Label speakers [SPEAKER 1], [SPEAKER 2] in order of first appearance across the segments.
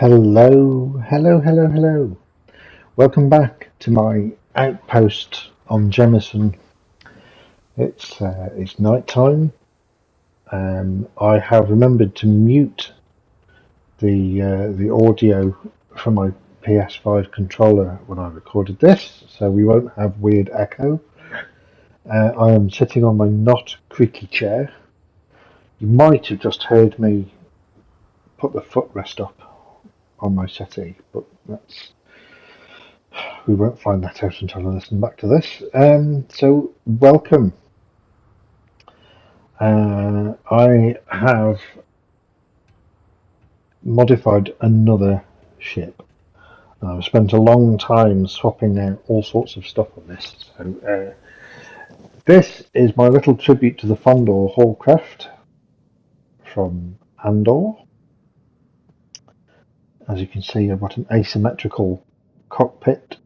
[SPEAKER 1] Hello, hello, hello, hello. Welcome back to my outpost on Jemison. It's night time. I have remembered to mute the audio from my PS5 controller when I recorded this, so we won't have weird echo. I am sitting on my not creaky chair. You might have just heard me put the footrest up on my settee, but we won't find that out until I listen back to this. So welcome. I have modified another ship. I've spent a long time swapping out all sorts of stuff on this. So this is my little tribute to the Fondor Hallcraft from Andor. As you can see, I've got an asymmetrical cockpit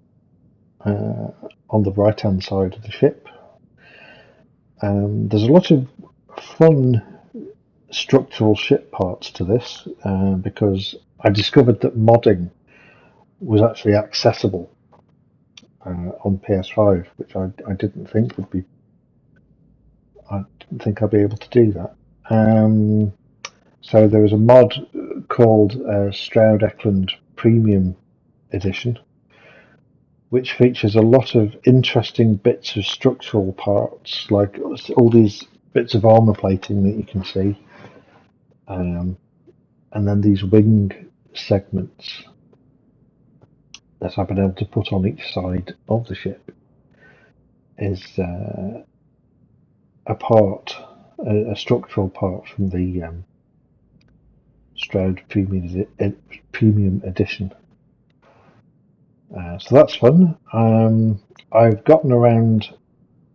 [SPEAKER 1] on the right-hand side of the ship. There's a lot of fun structural ship parts to this because I discovered that modding was actually accessible on PS5, which I didn't think would be. I didn't think I'd be able to do that. So there was a mod called Stroud Eklund Premium Edition, which features a lot of interesting bits of structural parts, like all these bits of armor plating that you can see, and then these wing segments that I've been able to put on each side of the ship is a structural part from the Stroud Premium Edition. So that's fun. I've gotten around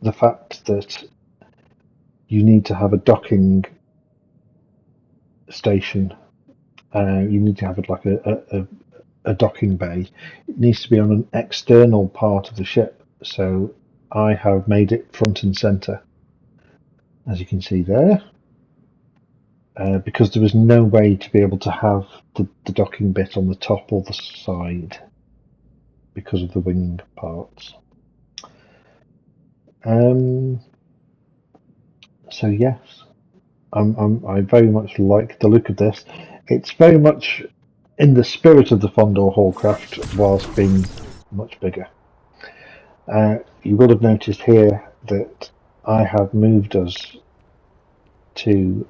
[SPEAKER 1] the fact that you need to have a docking station. You need to have it like a docking bay. It needs to be on an external part of the ship. So I have made it front and center, as you can see there, because there was no way to be able to have the docking bit on the top or the side because of the wing parts. So yes, I very much like the look of this. It's very much in the spirit of the Fondor Hallcraft, whilst being much bigger. You will have noticed here that I have moved us to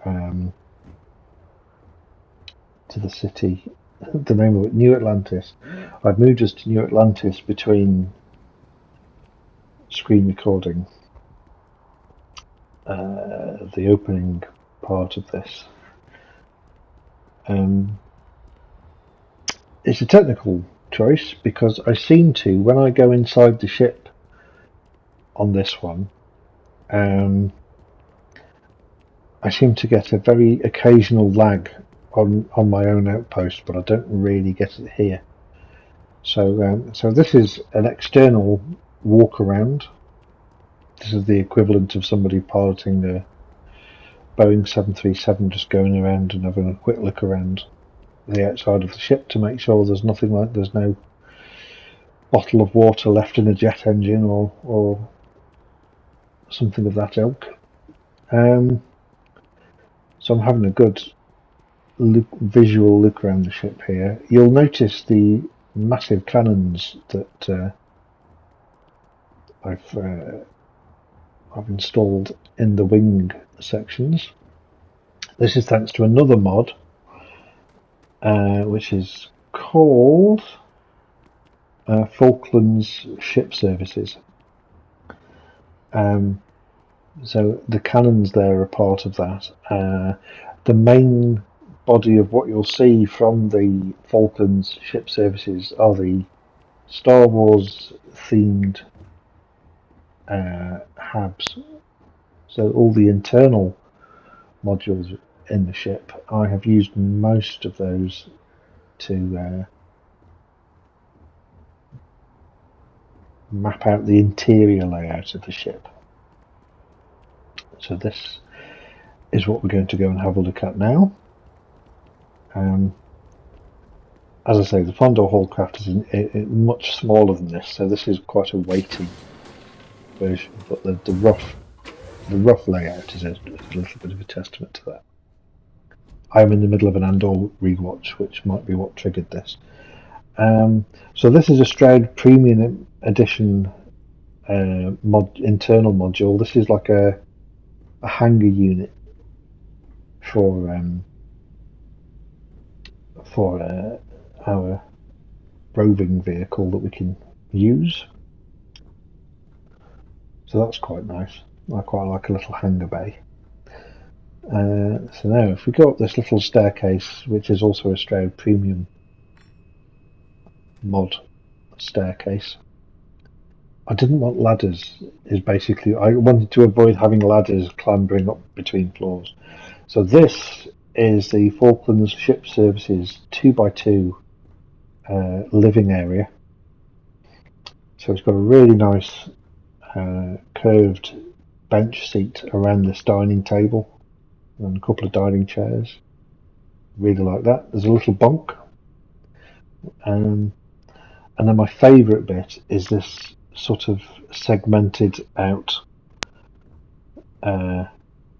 [SPEAKER 1] the city. The name of it, New Atlantis. I've moved us to New Atlantis between screen recording the opening part of this. It's a technical choice because I seem to, when I go inside the ship on this one, I seem to get a very occasional lag on my own outpost, but I don't really get it here. So this is an external walk around. This is the equivalent of somebody piloting a Boeing 737, just going around and having a quick look around the outside of the ship to make sure there's no bottle of water left in a jet engine or something of that ilk. So I'm having a good visual look around the ship here. You'll notice the massive cannons that I've installed in the wing sections. This is thanks to another mod, which is called Falklands Ship Services. So the cannons there are part of that. The main body of what you'll see from the Falklands Ship Services are the Star Wars themed HABs. So all the internal modules in the ship, I have used most of those to map out the interior layout of the ship. So this is what we're going to go and have a look at now. as I say, the Fondor Hallcraft is much smaller than this, so this is quite a weighty version. But the rough layout is a little bit of a testament to that. I'm in the middle of an Andor rewatch, which might be what triggered this. So this is a Stroud Premium Edition internal module. This is like a hangar unit for our roving vehicle that we can use. So that's quite nice. I quite like a little hangar bay. So now if we go up this little staircase, which is also a Stroud Premium mod staircase, I didn't want ladders. Is basically I wanted to avoid having ladders clambering up between floors. So this is the Falklands Ship Services 2x2 living area. So it's got a really nice curved bench seat around this dining table and a couple of dining chairs. Really like that. There's a little bunk. And then my favourite bit is this sort of segmented out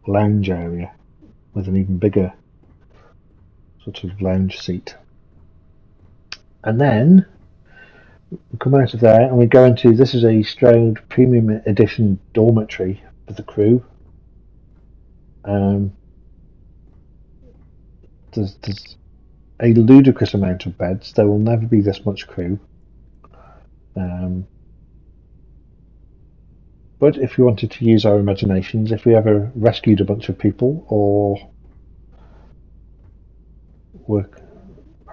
[SPEAKER 1] lounge area with an even bigger sort of lounge seat. And then we come out of there and we go into, this is a Stroud Premium Edition dormitory for the crew. There's a ludicrous amount of beds. There will never be this much crew. But if we wanted to use our imaginations, if we ever rescued a bunch of people or were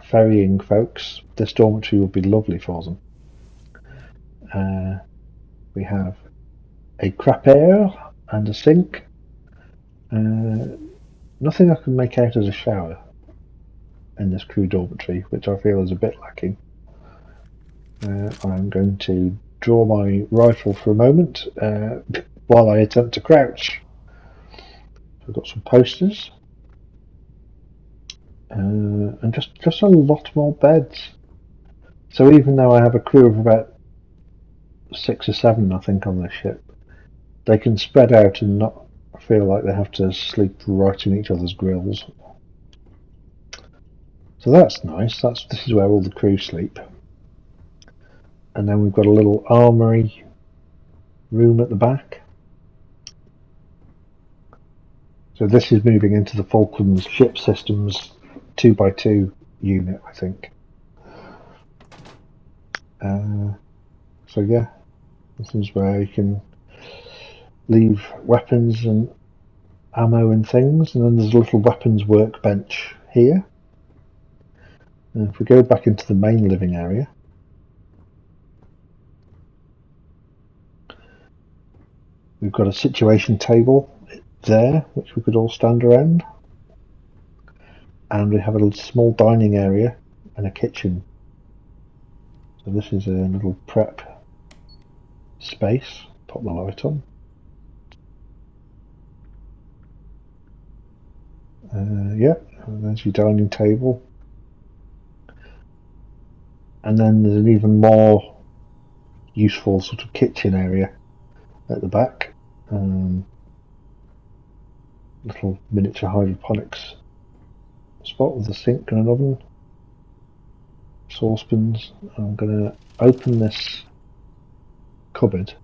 [SPEAKER 1] ferrying folks, this dormitory would be lovely for them. We have a crapper and a sink. Nothing I can make out as a shower in this crew dormitory, which I feel is a bit lacking. I'm going to draw my rifle for a moment while I attempt to crouch. So we've got some posters and just a lot more beds. So even though I have a crew of about 6 or 7, I think, on this ship, they can spread out and not feel like they have to sleep right in each other's grills. So that's nice. This is where all the crew sleep. And then we've got a little armoury room at the back. So this is moving into the Falklands Ship Systems 2x2 unit, I think. So yeah, this is where you can leave weapons and ammo and things, and then there's a little weapons workbench here. And if we go back into the main living area, we've got a situation table there, which we could all stand around. And we have a little small dining area and a kitchen. So this is a little prep space. Pop the light on. Yeah, and there's your dining table. And then there's an even more useful sort of kitchen area at the back. Little miniature hydroponics spot with a sink and an oven. Saucepans. I'm going to open this cupboard.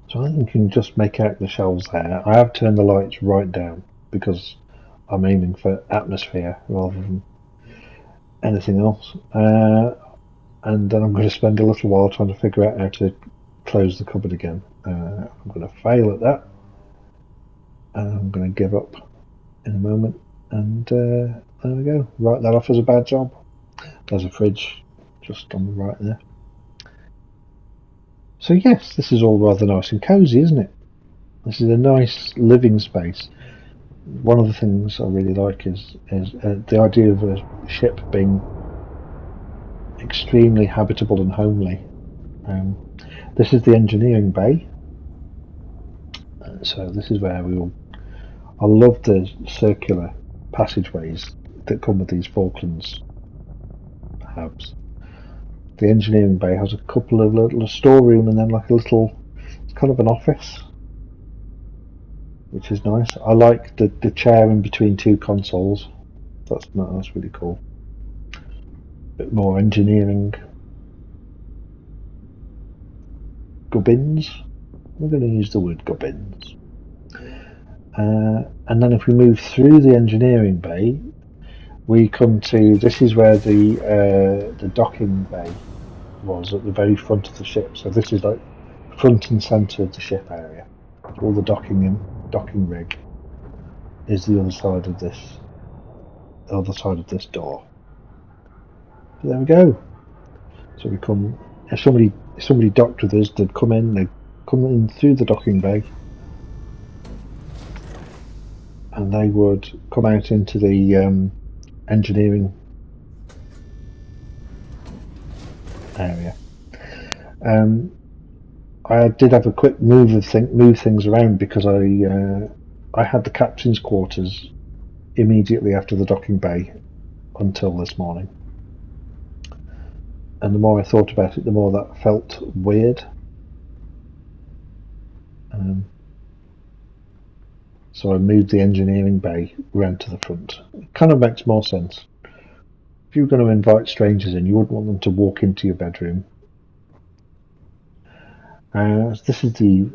[SPEAKER 1] So I think you can just make out the shelves there. I have turned the lights right down because I'm aiming for atmosphere rather than anything else. And then I'm going to spend a little while trying to figure out how to close the cupboard again. I'm going to fail at that. And I'm going to give up in a moment. And there we go. Write that off as a bad job. There's a fridge just on the right there. So yes, this is all rather nice and cosy, isn't it? This is a nice living space. One of the things I really like is the idea of a ship being extremely habitable and homely. This is the engineering bay. So this is where we will... I love the circular passageways that come with these Falklands perhaps. The engineering bay has a couple of little storeroom and then like a little, it's kind of an office, which is nice. I like the chair in between two consoles. That's really cool. Bit more engineering gubbins. We're going to use the word gubbins. And then if we move through the engineering bay, we come to, this is where the docking bay was at the very front of the ship. So this is like front and centre of the ship area. All the docking rig is the other side of this door. So there we go. So we come, if somebody docked with us, they'd come in through the docking bay, and they would come out into the engineering area. I did have a quick move things around because I had the captain's quarters immediately after the docking bay until this morning, and the more I thought about it, the more that felt weird. So I moved the engineering bay round to the front. It kind of makes more sense. If you were going to invite strangers in, you wouldn't want them to walk into your bedroom. This is the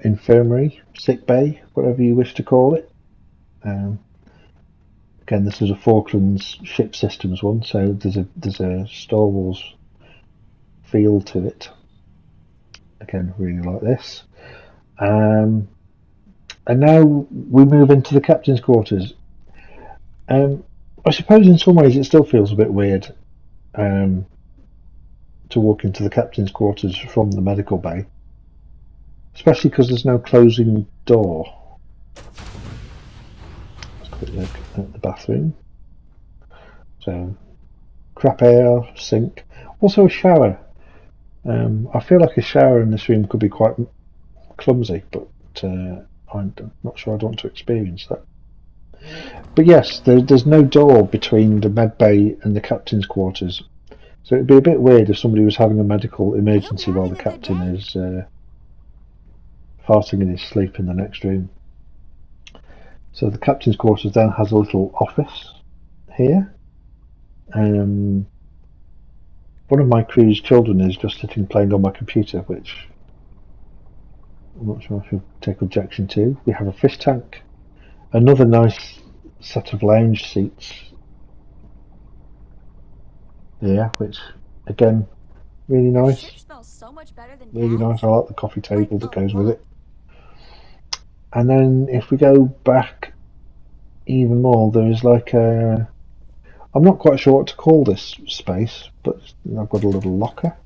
[SPEAKER 1] infirmary, sick bay, whatever you wish to call it. Again, this is a Falklands Ship Systems one, so there's a Star Wars feel to it. Again, really like this. And now we move into the captain's quarters. I suppose in some ways it still feels a bit weird to walk into the captain's quarters from the medical bay, especially because there's no closing door. Let's quick look at the bathroom. So, crap air, sink, also a shower. I feel like a shower in this room could be quite clumsy, but I'm not sure I'd want to experience that. But yes, there's no door between the med bay and the captain's quarters, so it'd be a bit weird if somebody was having a medical emergency while the captain is farting in his sleep in the next room. So the captain's quarters then has a little office here. One of my crew's children is just sitting playing on my computer, which I'm not sure if you'll take objection to. We have a fish tank, another nice set of lounge seats here, which again, really nice.
[SPEAKER 2] Ship smells so much better than
[SPEAKER 1] really
[SPEAKER 2] Dad's.
[SPEAKER 1] nice. I like the coffee table that goes with it. And then if we go back even more, there is like a, I'm not quite sure what to call this space, but I've got a little locker,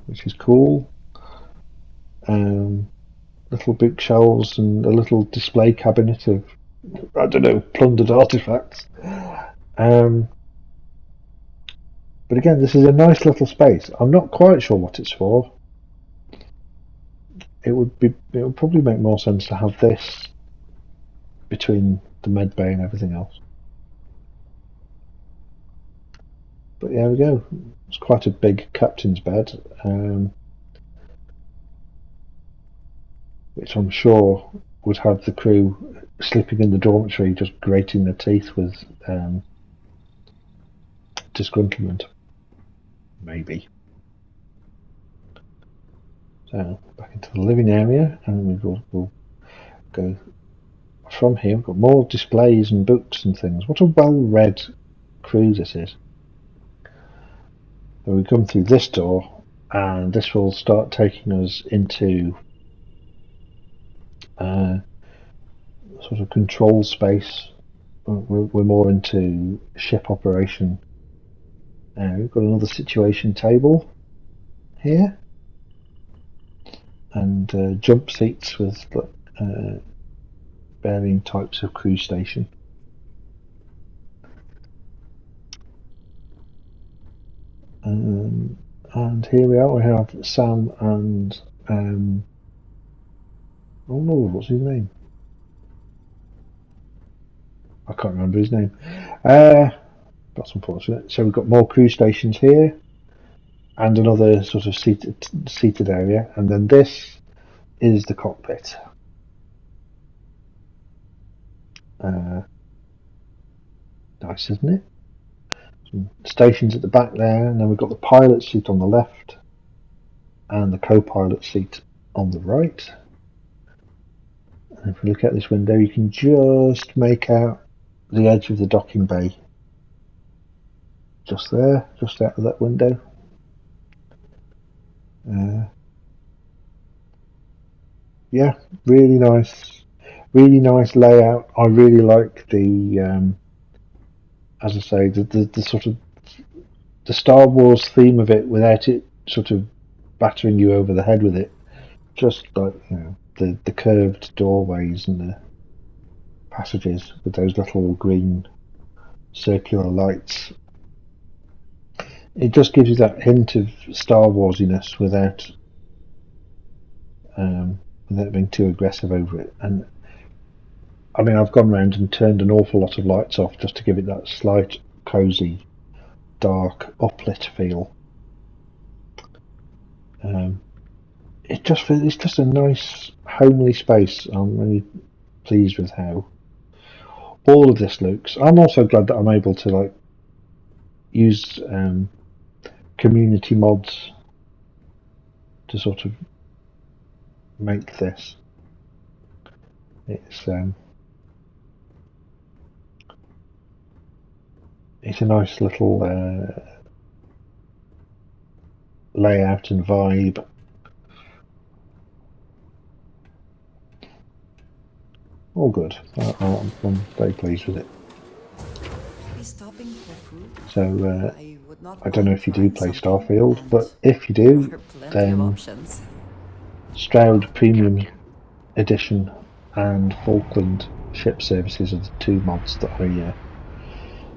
[SPEAKER 1] which is cool. Little bookshelves and a little display cabinet of, I don't know, plundered artifacts. But again, this is a nice little space. I'm not quite sure what it's for. It would probably make more sense to have this between the med bay and everything else. But there we go. It's quite a big captain's bed, which I'm sure would have the crew sleeping in the dormitory just grating their teeth with disgruntlement. Maybe. So back into the living area, and we'll go from here. We've got more displays and books and things. What a well-read crew this is. So we come through this door, and this will start taking us into sort of control space. We're more into ship operation. We've got another situation table here, and jump seats with varying types of crew station. And here we are. We have Sam and oh Lord, what's his name? I can't remember his name. That's unfortunate. So we've got more crew stations here, and another sort of seated area, and then this is the cockpit. Nice, isn't it? Some stations at the back there, and then we've got the pilot seat on the left, and the co-pilot seat on the right. And if we look at this window, you can just make out the edge of the docking bay. Just there, just out of that window. Yeah, really nice layout. I really like the, as I say, the sort of the Star Wars theme of it without it sort of battering you over the head with it. Just like, the curved doorways and the passages with those little green circular lights. It just gives you that hint of Star Warsiness without being too aggressive over it. And I mean, I've gone round and turned an awful lot of lights off just to give it that slight, cosy, dark, uplit feel. It's just a nice, homely space. I'm really pleased with how all of this looks. I'm also glad that I'm able to use community mods to sort of make this. It's a nice little layout and vibe. All good. I'm very pleased with it. So I don't know if you do play Starfield, but if you do, then Stroud Premium Edition and Falkland Ship Services are the two mods that I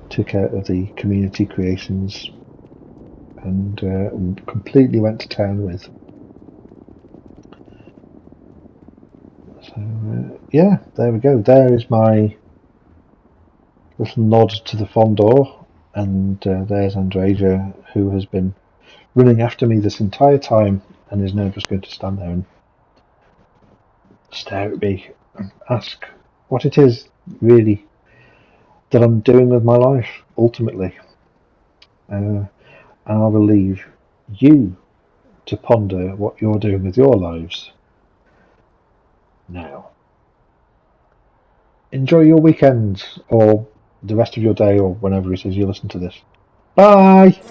[SPEAKER 1] took out of the community creations and completely went to town with. So yeah, there we go. There is my little nod to the Fondor, and there's Andreja, who has been running after me this entire time and is now just going to stand there and stare at me and ask what it is really that I'm doing with my life ultimately. And I will leave you to ponder what you're doing with your lives now. Enjoy your weekend or the rest of your day or whenever it is you listen to this. Bye!